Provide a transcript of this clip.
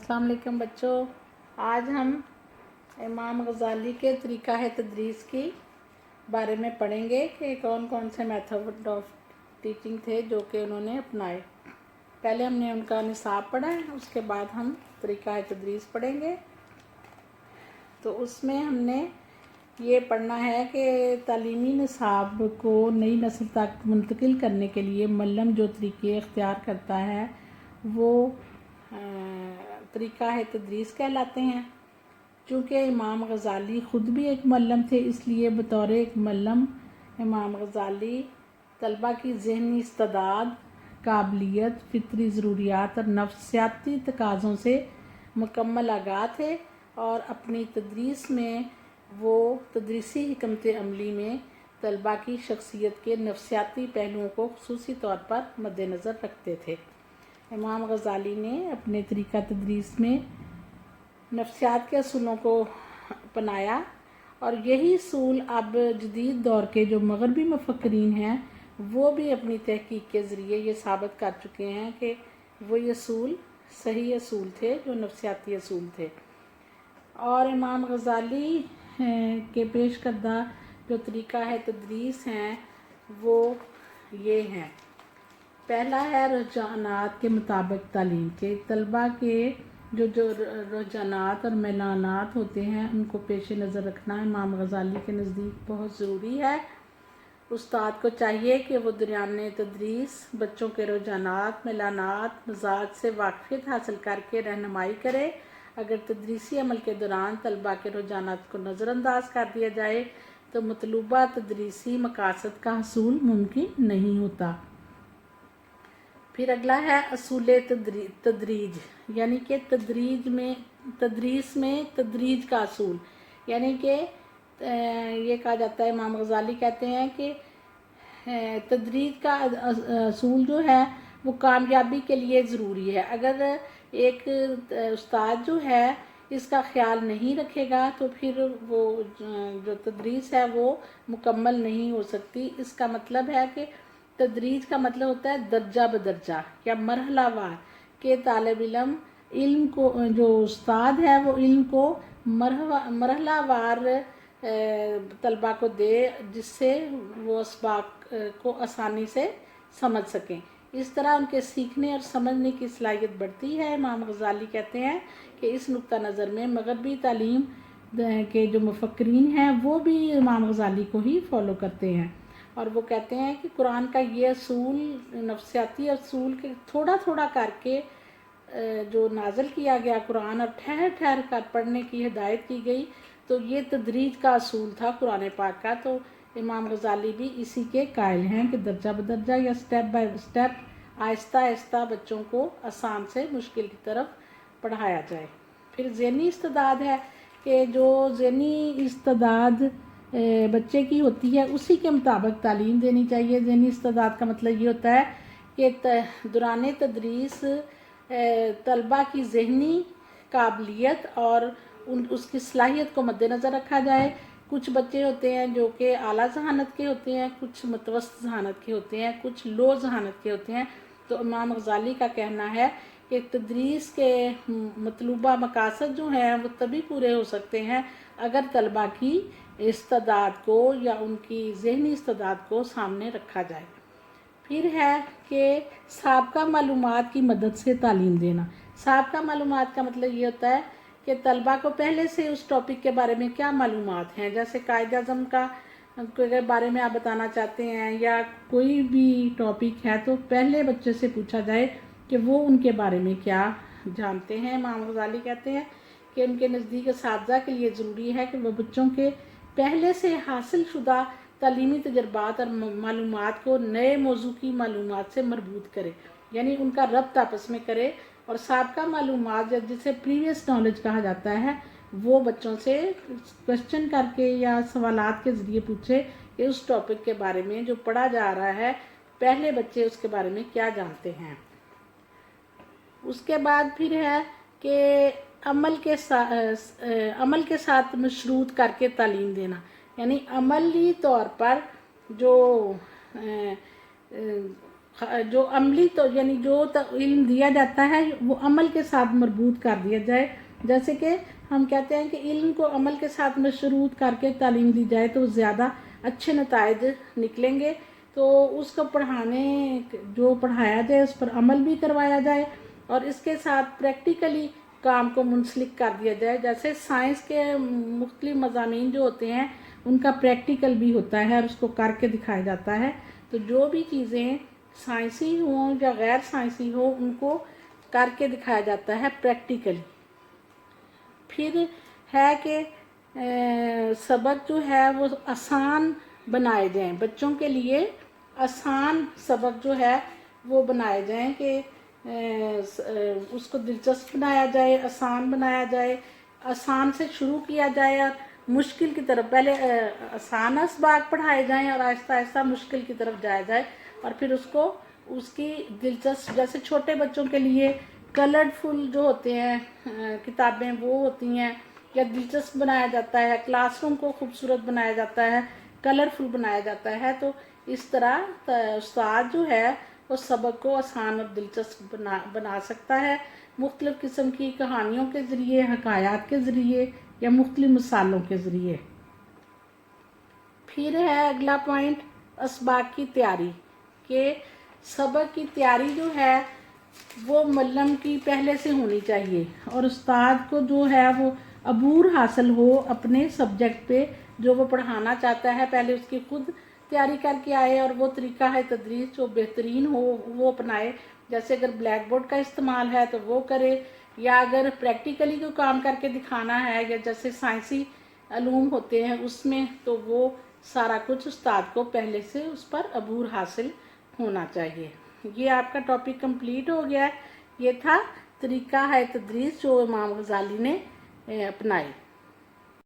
अस्सलाम वालेकुम बच्चों। आज हम इमाम गज़ाली के तरीक़ा है तदरीस की बारे में पढ़ेंगे कि कौन कौन से मेथड ऑफ टीचिंग थे जो कि उन्होंने अपनाए। पहले हमने उनका निसाब पढ़ा है, उसके बाद हम तरीक़ा है तदरीस पढ़ेंगे। तो उसमें हमने ये पढ़ना है कि तालीमी निसाब को नई नस्ल तक मुंतकिल करने के लिए मल्लम जो तरीक़े इख्तियार करता है वो तरीक़ा है तदरीस कहलाते हैं। चूँकि इमाम गज़ाली ख़ुद भी एक मल्लम थे, इसलिए बतौर एक मल्लम इमाम गज़ाली तलबा की ज़हनी इस्तेदाद, काबिलियत, फ़ितरी ज़रूरियात और नफ्सियाती तकाज़ों से मुकम्मल आगाह थे और अपनी तदरीस में वो तदरीसी हिकमत अमली में तलबा की शख्सियत के नफ्सियाती पहलुओं को ख़ुसूसी तौर पर मद्देनज़र रखते थे। इमाम गज़ाली ने अपने तरीक़ा तदरीस में नफ्सियात के असूलों को अपनाया और यही असूल अब जदीद दौर के जो मग़रबी मुफ़क्किरीन हैं वो भी अपनी तहक़ीक़ के ज़रिए ये साबित कर चुके हैं कि वो ये असूल सही असूल थे, जो नफ्सियाती असूल थे। और इमाम गज़ाली के पेश करदा जो तरीक़ा है तदरीस हैं वो ये हैं। पहला है रुझानात के मुताबिक तालीम के तलबा के जो रुझानात और मैलानात होते हैं उनको पेश नज़र रखना इमाम गज़ाली के नज़दीक बहुत ज़रूरी है। उस्ताद को चाहिए कि वो दरमियाने तदरीस बच्चों के रुझानात, मैलानात, मिजाज से वाक़फ़ियत हासिल करके रहनुमाई करे। अगर तदरीसी अमल के दौरान तलबा के रुझानात को नज़रअंदाज कर दिया जाए तो मतलूबा तदरीसी मकासद का हसूल मुमकिन नहीं होता। फिर अगला है असूल तदरीज, यानी कि तदरीस में तदरीज का असूल, यानी कि ये कहा जाता है, इमाम गज़ाली कहते हैं कि तदरीज का असूल जो है वो कामयाबी के लिए ज़रूरी है। अगर एक उस्ताद जो है इसका ख्याल नहीं रखेगा तो फिर वो जो तदरीस है वो मुकम्मल नहीं हो सकती। इसका मतलब है कि तदरीज का मतलब होता है दर्जा बदर्जा या मरहलावार के तालिब इल्म को, जो उस्ताद है वो इल्म को मरहलावार तलबा को दे जिससे वो असबाक को आसानी से समझ सकें। इस तरह उनके सीखने और समझने की सलाहियत बढ़ती है। इमाम गज़ाली कहते हैं कि इस नुक्ता नज़र में मग़रबी तालीम के जो मुफ़क्किरीन हैं वो भी इमाम गज़ाली को ही फॉलो करते हैं और वो कहते हैं कि कुरान का ये असूल नफ्सियाती असूल के थोड़ा थोड़ा करके जो नाज़िल किया गया कुरान और ठहर ठहर कर पढ़ने की हिदायत की गई, तो ये तदरीज का असूल था कुरान पाक का। तो इमाम गज़ाली भी इसी के कायल हैं कि दर्जा बदर्जा या step by step Aahista Aahista बच्चों को आसान से मुश्किल की तरफ पढ़ाया जाए। फिर ज़हनी इस्तेदाद है कि जो ज़हनी इस्तेदाद बच्चे की होती है उसी के मुताबिक तालीम देनी चाहिए। ज़हनी इस्तेदाद का मतलब ये होता है कि दौरान तदरीस तलबा की ज़हनी काबिलियत और उसकी सलाहियत को मद्देनज़र रखा जाए। कुछ बच्चे होते हैं जो कि आला ज़हानत के होते हैं, कुछ मुतवस्सित ज़हानत के होते हैं, कुछ लो ज़हानत के होते हैं। तो इमाम गज़ाली का कहना है कि तदरीस के मतलूबा मकासद जो हैं वो तभी पूरे हो सकते हैं अगर तलबा की इस्तेदाद को या उनकी ज़हनी इस्तेदाद को सामने रखा जाए। फिर है कि साबका मालूमात की मदद से तालीम देना। साबका मालूमात का मतलब ये होता है कि तलबा को पहले से उस टॉपिक के बारे में क्या मालूमात हैं, जैसे कायद-ए-आज़म के बारे में आप बताना चाहते हैं या कोई भी टॉपिक है तो पहले बच्चे से पूछा जाए कि वो उनके बारे में क्या जानते हैं। इमाम गज़ाली कहते हैं कि उनके नज़दीक असातिज़ा के लिए ज़रूरी है कि वह बच्चों के पहले से हासिल शुदा तालीमी तजर्बात और मालूमात को नए मौजू की मालूमात से मरबूत करे, यानी उनका रब्त आपस में करे। और साबका मालूमात जिसे प्रीवियस नॉलेज कहा जाता है वो बच्चों से क्वेश्चन करके या सवालात के ज़रिए पूछे कि उस टॉपिक के बारे में जो पढ़ा जा रहा है पहले बच्चे उसके बारे में क्या जानते हैं। उसके बाद फिर है कि अमल के साथ मशरूत करके तालीम देना, यानी अमली तौर पर जो جو عملی تو یعنی جو علم دیا جاتا ہے وہ عمل کے ساتھ مربوط کر دیا جائے. جیسے کہ ہم کہتے ہیں کہ علم کو عمل کے ساتھ مشروط کر کے تعلیم دی جائے تو زیادہ اچھے نتائج نکلیں گے. تو اس کو جو پڑھایا جائے اس پر عمل بھی کروایا جائے اور اس کے ساتھ پریکٹیکلی کام کو منسلک کر دیا جائے. جیسے سائنس کے مختلف مضامین جو ہوتے ہیں ان کا پریکٹیکل بھی ہوتا ہے اور اس کو کر کے دکھایا جاتا ہے. تو جو بھی چیزیں سائنسی ہوں یا غیر سائنسی ہوں ان کو کر کے دکھایا جاتا ہے پریکٹیکلی. پھر ہے کہ سبق جو ہے وہ آسان بنائے جائیں، بچوں کے لیے آسان سبق جو ہے وہ بنائے جائیں کہ اس کو دلچسپ بنایا جائے، آسان بنایا جائے، آسان سے شروع کیا جائے اور مشکل کی طرف پہلے آسان اسباق پڑھائے جائیں اور آہستہ آہستہ مشکل کی طرف جایا جائے. اور پھر اس کی دلچسپ، جیسے چھوٹے بچوں کے لیے کلرڈ فل جو ہوتے ہیں کتابیں وہ ہوتی ہیں یا دلچسپ بنایا جاتا ہے، کلاس روم کو خوبصورت بنایا جاتا ہے، کلرفل بنایا جاتا ہے. تو اس طرح استاد جو ہے وہ سبق کو آسان اور دلچسپ بنا سکتا ہے مختلف قسم کی کہانیوں کے ذریعے، حکایات کے ذریعے یا مختلف مثالوں کے ذریعے. پھر ہے اگلا پوائنٹ اسباق کی تیاری، کہ سبق کی تیاری جو ہے وہ معلم کی پہلے سے ہونی چاہیے اور استاد کو جو ہے وہ عبور حاصل ہو اپنے سبجیکٹ پہ جو وہ پڑھانا چاہتا ہے، پہلے اس کی خود تیاری کر کے آئے اور وہ طریقہ ہے تدریس جو بہترین ہو وہ اپنائے. جیسے اگر بلیک بورڈ کا استعمال ہے تو وہ کرے، یا اگر پریکٹیکلی کوئی کام کر کے دکھانا ہے یا جیسے سائنسی علوم ہوتے ہیں اس میں، تو وہ سارا کچھ استاد کو پہلے سے اس پر عبور حاصل ہونا چاہیے. یہ آپ کا ٹاپک کمپلیٹ ہو گیا ہے. یہ تھا طریقہ ہے تدریس جو امام غزالی نے اپنائی.